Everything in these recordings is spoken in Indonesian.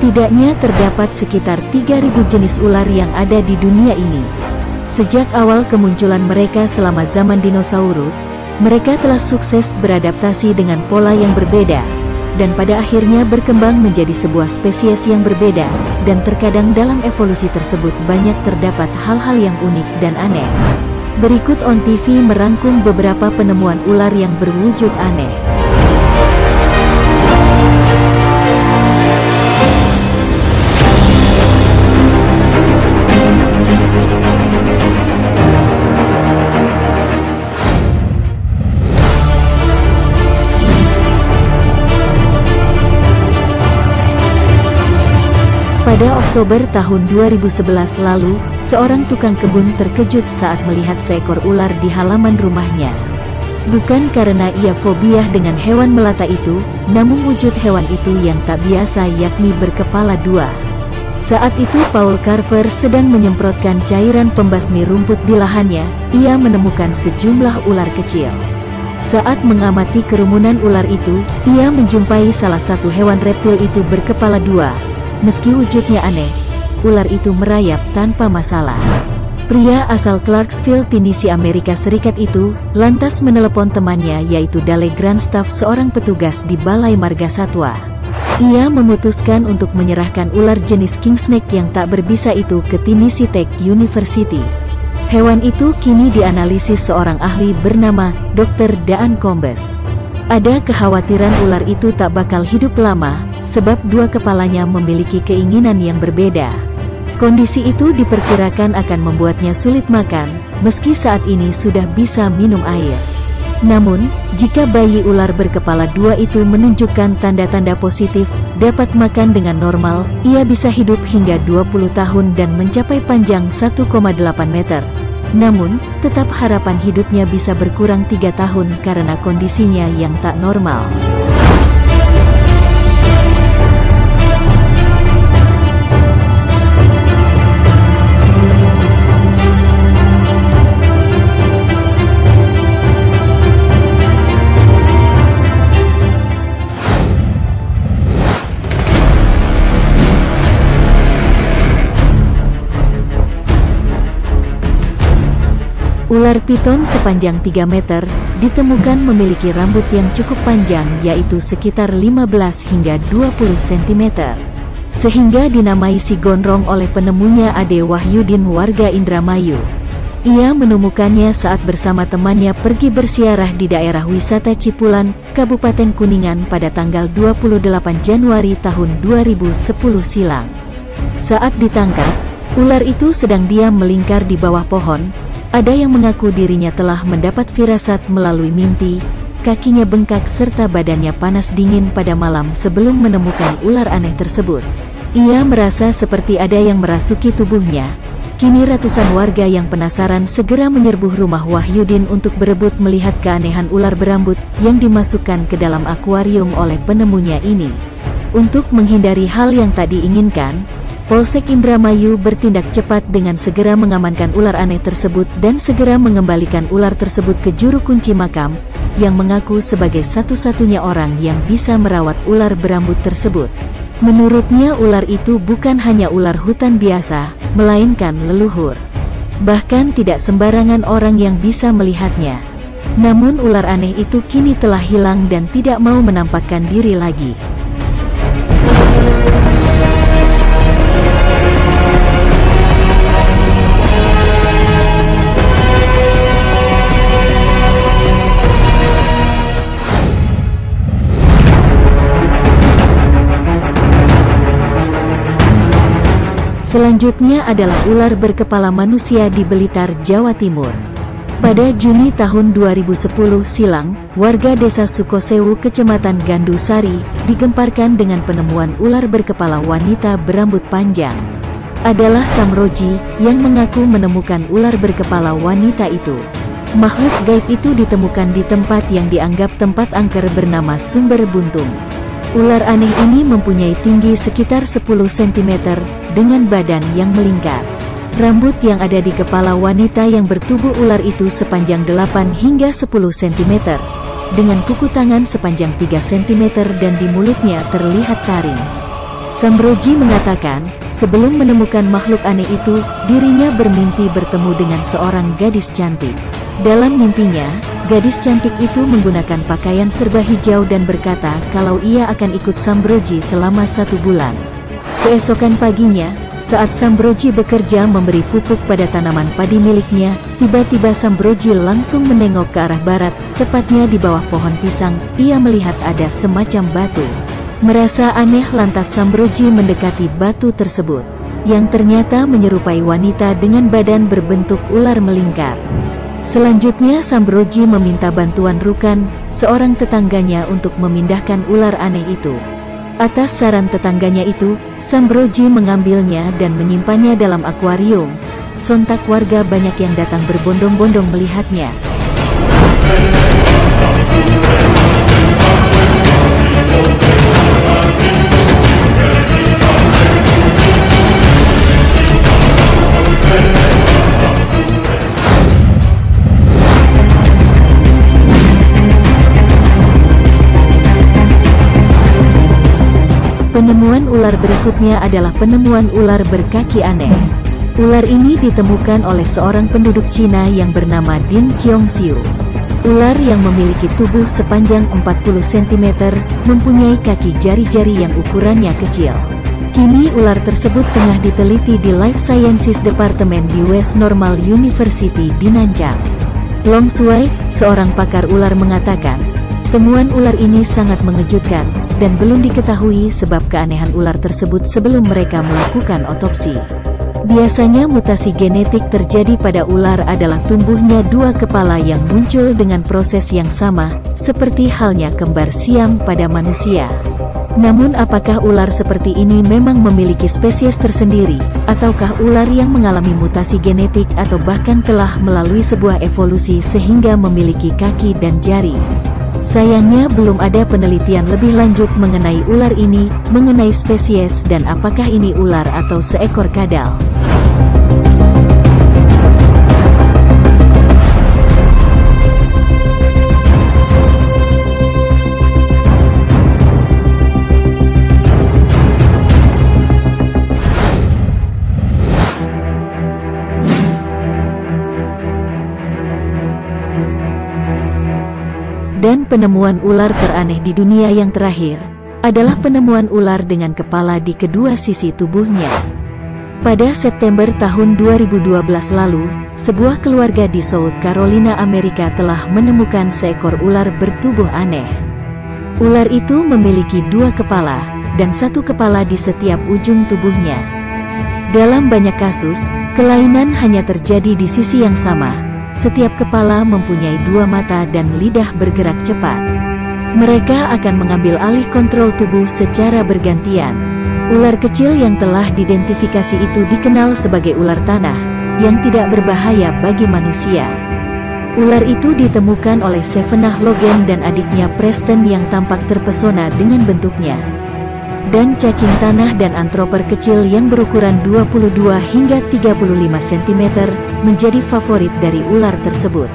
Setidaknya terdapat sekitar 3.000 jenis ular yang ada di dunia ini. Sejak awal kemunculan mereka selama zaman dinosaurus, mereka telah sukses beradaptasi dengan pola yang berbeda, dan pada akhirnya berkembang menjadi sebuah spesies yang berbeda, dan terkadang dalam evolusi tersebut banyak terdapat hal-hal yang unik dan aneh. Berikut On TV merangkum beberapa penemuan ular yang berwujud aneh. Pada Oktober tahun 2011 lalu, seorang tukang kebun terkejut saat melihat seekor ular di halaman rumahnya. Bukan karena ia fobia dengan hewan melata itu, namun wujud hewan itu yang tak biasa, yakni berkepala dua. Saat itu Paul Carver sedang menyemprotkan cairan pembasmi rumput di lahannya. Ia menemukan sejumlah ular kecil. Saat mengamati kerumunan ular itu, ia menjumpai salah satu hewan reptil itu berkepala dua. Meski wujudnya aneh, ular itu merayap tanpa masalah. Pria asal Clarksville, Tennessee, Amerika Serikat itu lantas menelepon temannya, yaitu Dale Grandstaff, seorang petugas di Balai Marga Satwa. Ia memutuskan untuk menyerahkan ular jenis king snake yang tak berbisa itu ke Tennessee Tech University. Hewan itu kini dianalisis seorang ahli bernama Dr. Daan Combs. Ada kekhawatiran ular itu tak bakal hidup lama, sebab dua kepalanya memiliki keinginan yang berbeda. Kondisi itu diperkirakan akan membuatnya sulit makan, meski saat ini sudah bisa minum air. Namun, jika bayi ular berkepala dua itu menunjukkan tanda-tanda positif, dapat makan dengan normal, ia bisa hidup hingga 20 tahun dan mencapai panjang 1,8 meter. Namun, tetap harapan hidupnya bisa berkurang 3 tahun karena kondisinya yang tak normal. Ular piton sepanjang 3 meter, ditemukan memiliki rambut yang cukup panjang, yaitu sekitar 15 hingga 20 cm. Sehingga dinamai si gondrong oleh penemunya Ade Wahyudin, warga Indramayu. Ia menemukannya saat bersama temannya pergi bersiarah di daerah wisata Cipulan, Kabupaten Kuningan pada tanggal 28 Januari tahun 2010 silam. Saat ditangkap, ular itu sedang diam melingkar di bawah pohon. Ada yang mengaku dirinya telah mendapat firasat melalui mimpi, kakinya bengkak serta badannya panas dingin pada malam sebelum menemukan ular aneh tersebut. Ia merasa seperti ada yang merasuki tubuhnya. Kini ratusan warga yang penasaran segera menyerbu rumah Wahyudin untuk berebut melihat keanehan ular berambut yang dimasukkan ke dalam akuarium oleh penemunya ini. Untuk menghindari hal yang tak diinginkan, Polsek Indramayu bertindak cepat dengan segera mengamankan ular aneh tersebut dan segera mengembalikan ular tersebut ke juru kunci makam, yang mengaku sebagai satu-satunya orang yang bisa merawat ular berambut tersebut. Menurutnya ular itu bukan hanya ular hutan biasa, melainkan leluhur. Bahkan tidak sembarangan orang yang bisa melihatnya. Namun ular aneh itu kini telah hilang dan tidak mau menampakkan diri lagi. Selanjutnya adalah ular berkepala manusia di Blitar, Jawa Timur. Pada Juni tahun 2010 silam, warga desa Sukosewu, Kecamatan Gandusari, digemparkan dengan penemuan ular berkepala wanita berambut panjang. Adalah Samroji yang mengaku menemukan ular berkepala wanita itu. Makhluk gaib itu ditemukan di tempat yang dianggap tempat angker bernama Sumber Buntung. Ular aneh ini mempunyai tinggi sekitar 10 cm, dengan badan yang melingkar. Rambut yang ada di kepala wanita yang bertubuh ular itu sepanjang 8 hingga 10 cm, dengan kuku tangan sepanjang 3 cm dan di mulutnya terlihat taring. Sambroji mengatakan, sebelum menemukan makhluk aneh itu, dirinya bermimpi bertemu dengan seorang gadis cantik. Dalam mimpinya, gadis cantik itu menggunakan pakaian serba hijau dan berkata kalau ia akan ikut Sambroji selama 1 bulan. Keesokan paginya, saat Sambroji bekerja memberi pupuk pada tanaman padi miliknya, tiba-tiba Sambroji langsung menengok ke arah barat, tepatnya di bawah pohon pisang. Ia melihat ada semacam batu. Merasa aneh lantas Sambroji mendekati batu tersebut, yang ternyata menyerupai wanita dengan badan berbentuk ular melingkar. Selanjutnya Sambroji meminta bantuan Rukan, seorang tetangganya untuk memindahkan ular aneh itu. Atas saran tetangganya itu, Sambroji mengambilnya dan menyimpannya dalam akuarium. Sontak warga banyak yang datang berbondong-bondong melihatnya. Penemuan ular berikutnya adalah penemuan ular berkaki aneh. Ular ini ditemukan oleh seorang penduduk Cina yang bernama Din Qiongxiu. Ular yang memiliki tubuh sepanjang 40 cm, mempunyai kaki jari-jari yang ukurannya kecil. Kini ular tersebut tengah diteliti di Life Sciences Department di West Normal University di Nanjang. Long Shuai, seorang pakar ular mengatakan, temuan ular ini sangat mengejutkan, dan belum diketahui sebab keanehan ular tersebut sebelum mereka melakukan otopsi. Biasanya mutasi genetik terjadi pada ular adalah tumbuhnya 2 kepala yang muncul dengan proses yang sama, seperti halnya kembar siam pada manusia. Namun apakah ular seperti ini memang memiliki spesies tersendiri, ataukah ular yang mengalami mutasi genetik atau bahkan telah melalui sebuah evolusi sehingga memiliki kaki dan jari? Sayangnya belum ada penelitian lebih lanjut mengenai ular ini, mengenai spesies dan apakah ini ular atau seekor kadal. Dan penemuan ular teraneh di dunia yang terakhir adalah penemuan ular dengan kepala di kedua sisi tubuhnya. Pada September tahun 2012 lalu, sebuah keluarga di South Carolina, Amerika telah menemukan seekor ular bertubuh aneh. Ular itu memiliki 2 kepala dan 1 kepala di setiap ujung tubuhnya. Dalam banyak kasus, kelainan hanya terjadi di sisi yang sama. Setiap kepala mempunyai 2 mata dan lidah bergerak cepat. Mereka akan mengambil alih kontrol tubuh secara bergantian. Ular kecil yang telah diidentifikasi itu dikenal sebagai ular tanah, yang tidak berbahaya bagi manusia. Ular itu ditemukan oleh Sevenah Logan dan adiknya Preston yang tampak terpesona dengan bentuknya. Dan cacing tanah dan antroper kecil yang berukuran 22 hingga 35 cm menjadi favorit dari ular tersebut.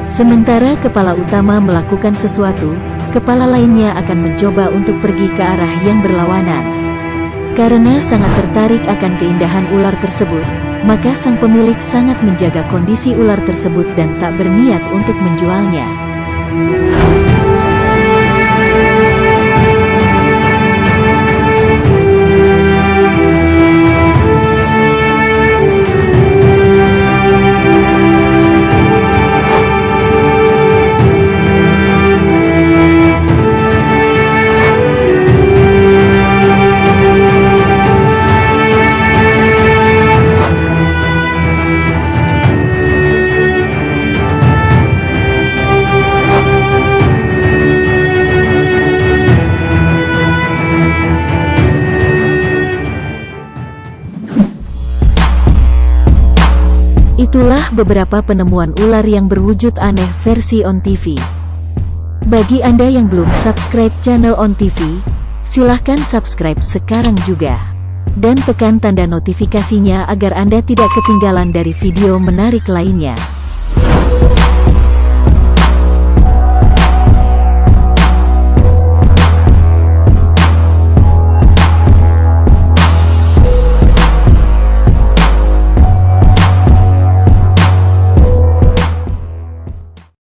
Sementara kepala utama melakukan sesuatu, kepala lainnya akan mencoba untuk pergi ke arah yang berlawanan. Karena sangat tertarik akan keindahan ular tersebut, maka sang pemilik sangat menjaga kondisi ular tersebut dan tak berniat untuk menjualnya. Itulah beberapa penemuan ular yang berwujud aneh versi On TV. Bagi Anda yang belum subscribe channel On TV, silahkan subscribe sekarang juga. Dan tekan tanda notifikasinya agar Anda tidak ketinggalan dari video menarik lainnya.